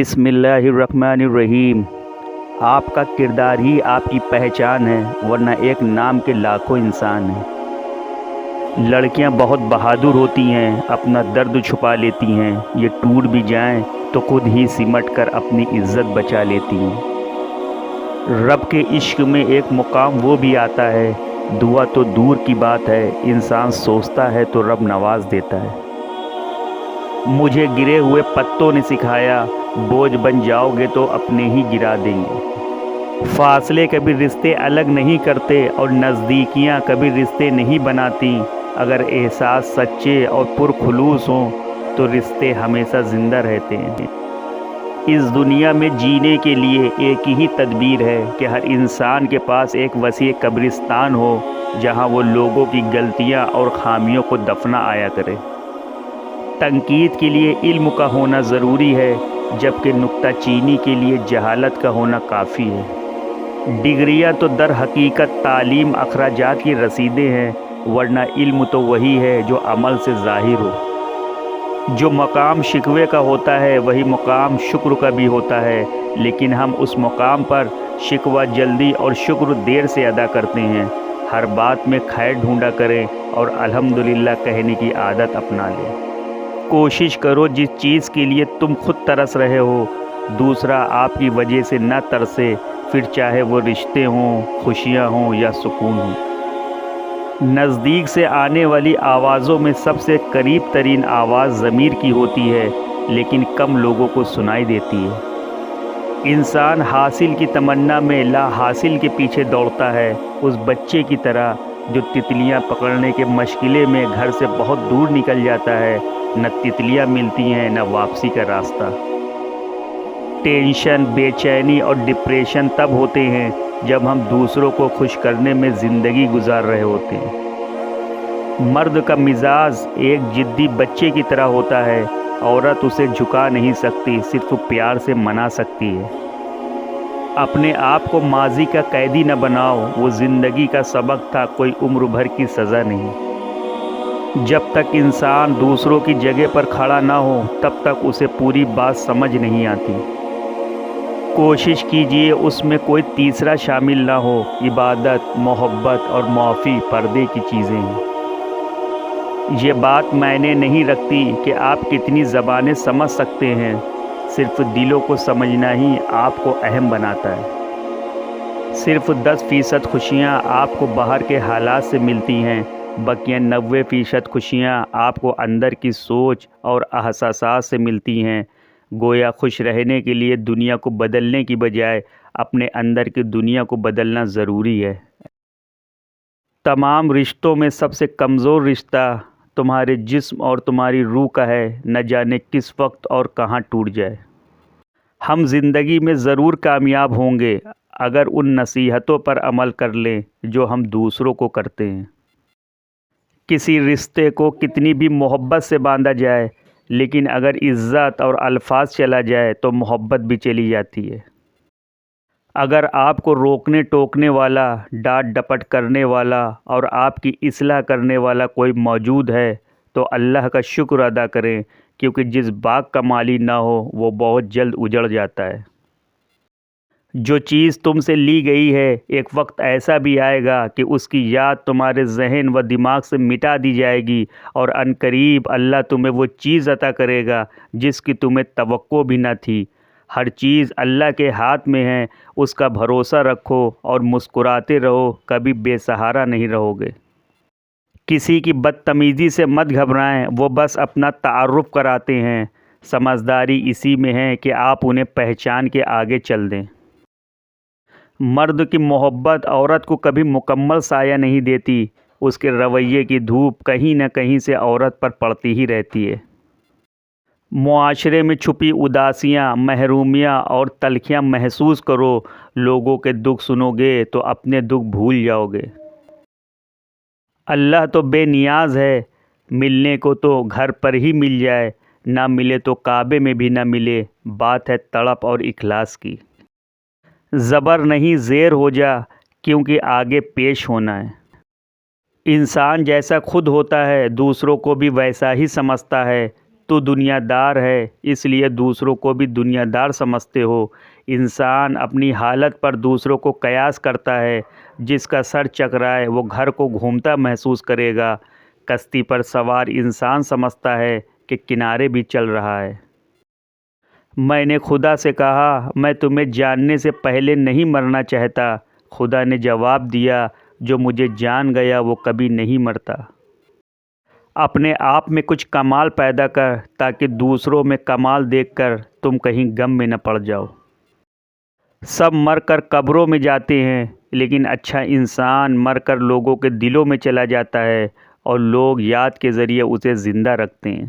बिस्मिल्लाहिर्रहमानिर्रहीम। आपका किरदार ही आपकी पहचान है, वरना एक नाम के लाखों इंसान हैं। लड़कियां बहुत बहादुर होती हैं, अपना दर्द छुपा लेती हैं। ये टूट भी जाएं तो खुद ही सिमट कर अपनी इज्जत बचा लेती हैं। रब के इश्क में एक मुकाम वो भी आता है, दुआ तो दूर की बात है, इंसान सोचता है तो रब नवाज देता है। मुझे गिरे हुए पत्तों ने सिखाया, बोझ बन जाओगे तो अपने ही गिरा देंगे। फासले कभी रिश्ते अलग नहीं करते और नज़दीकियाँ कभी रिश्ते नहीं बनाती। अगर एहसास सच्चे और पुरखुलूस हों तो रिश्ते हमेशा ज़िंदा रहते हैं। इस दुनिया में जीने के लिए एक ही तदबीर है कि हर इंसान के पास एक वसीअ कब्रिस्तान हो, जहाँ वो लोगों की गलतियाँ और खामियों को दफना आया करे। तनकीद के लिए इल्म का होना ज़रूरी है, जबकि नुक्ता चीनी के लिए जहालत का होना काफ़ी है। डिग्रियां तो दर हकीकत तालीम अखराजात की रसीदें हैं, वरना इल्म तो वही है जो अमल से ज़ाहिर हो। जो मकाम शिकवे का होता है वही मकाम शुक्र का भी होता है, लेकिन हम उस मकाम पर शिकवा जल्दी और शुक्र देर से अदा करते हैं। हर बात में खैर ढूंढा करें और अल्हम्दुलिल्लाह कहने की आदत अपना लें। कोशिश करो जिस चीज़ के लिए तुम खुद तरस रहे हो, दूसरा आपकी वजह से न तरसे, फिर चाहे वो रिश्ते हों, खुशियाँ हों या सुकून हो। नज़दीक से आने वाली आवाज़ों में सबसे करीब तरीन आवाज़ ज़मीर की होती है, लेकिन कम लोगों को सुनाई देती है। इंसान हासिल की तमन्ना में ला हासिल के पीछे दौड़ता है, उस बच्चे की तरह जो तितलियां पकड़ने के मशकिले में घर से बहुत दूर निकल जाता है। न तितलियां मिलती हैं न वापसी का रास्ता। टेंशन, बेचैनी और डिप्रेशन तब होते हैं जब हम दूसरों को खुश करने में ज़िंदगी गुजार रहे होते हैं। मर्द का मिजाज एक जिद्दी बच्चे की तरह होता है, औरत उसे झुका नहीं सकती, सिर्फ प्यार से मना सकती है। अपने आप को माजी का कैदी न बनाओ, वो ज़िंदगी का सबक था, कोई उम्र भर की सज़ा नहीं। जब तक इंसान दूसरों की जगह पर खड़ा ना हो, तब तक उसे पूरी बात समझ नहीं आती। कोशिश कीजिए उसमें कोई तीसरा शामिल ना हो। इबादत, मोहब्बत और माफ़ी पर्दे की चीज़ें हैं। ये बात मायने नहीं रखती कि आप कितनी ज़बानें समझ सकते हैं, सिर्फ दिलों को समझना ही आपको अहम बनाता है। सिर्फ 10% खुशियाँ आपको बाहर के हालात से मिलती हैं, बकिया 90% खुशियाँ आपको अंदर की सोच और एहसासात से मिलती हैं। गोया खुश रहने के लिए दुनिया को बदलने की बजाय अपने अंदर की दुनिया को बदलना ज़रूरी है। तमाम रिश्तों में सबसे कमज़ोर रिश्ता तुम्हारे जिस्म और तुम्हारी रूह का है, न जाने किस वक्त और कहाँ टूट जाए। हम ज़िंदगी में ज़रूर कामयाब होंगे अगर उन नसीहतों पर अमल कर लें जो हम दूसरों को करते हैं। किसी रिश्ते को कितनी भी मोहब्बत से बांधा जाए, लेकिन अगर इज़्ज़त और अल्फाज चला जाए तो मोहब्बत भी चली जाती है। अगर आपको रोकने टोकने वाला, डांट डपट करने वाला और आपकी इस्लाह करने वाला कोई मौजूद है तो अल्लाह का शुक्र अदा करें, क्योंकि जिस बाग का माली ना हो वो बहुत जल्द उजड़ जाता है। जो चीज़ तुमसे ली गई है, एक वक्त ऐसा भी आएगा कि उसकी याद तुम्हारे जहन व दिमाग से मिटा दी जाएगी और अनकरीब अल्लाह तुम्हें वो चीज़ अता करेगा जिसकी तुम्हें तवक्को भी न थी। हर चीज़ अल्लाह के हाथ में है, उसका भरोसा रखो और मुस्कुराते रहो, कभी बेसहारा नहीं रहोगे। किसी की बदतमीज़ी से मत घबराएं, वो बस अपना तारुफ कराते हैं। समझदारी इसी में है कि आप उन्हें पहचान के आगे चल दें। मर्द की मोहब्बत औरत को कभी मुकम्मल साया नहीं देती, उसके रवैये की धूप कहीं न कहीं से औरत पर पड़ती ही रहती है। मुआशरे में छुपी उदासियाँ, महरूमियाँ और तलखियाँ महसूस करो। लोगों के दुख सुनोगे तो अपने दुख भूल जाओगे। अल्लाह तो बेनियाज है, मिलने को तो घर पर ही मिल जाए, ना मिले तो काबे में भी ना मिले। बात है तड़प और इखलास की। ज़बर नहीं ज़ेर हो जा, क्योंकि आगे पेश होना है। इंसान जैसा खुद होता है दूसरों को भी वैसा ही समझता है। تو دنیا دار ہے اس لیے دوسروں کو بھی دنیا دار سمجھتے ہو۔ انسان اپنی حالت پر دوسروں کو قیاس کرتا ہے۔ جس کا سر چکرائے وہ گھر کو گھومتا محسوس کرے گا۔ کشتی پر سوار انسان سمجھتا ہے کہ کنارے بھی چل رہا ہے۔ میں نے خدا سے کہا میں تمہیں جاننے سے پہلے نہیں مرنا چاہتا۔ خدا نے جواب دیا جو مجھے جان گیا وہ کبھی نہیں مرتا۔ اپنے آپ میں کچھ کمال پیدا کر تاکہ دوسروں میں کمال دیکھ کر تم کہیں غم میں نہ پڑ جاؤ۔ سب مر کر قبروں میں جاتے ہیں لیکن اچھا انسان مر کر لوگوں کے دلوں میں چلا جاتا ہے اور لوگ یاد کے ذریعے اسے زندہ رکھتے ہیں۔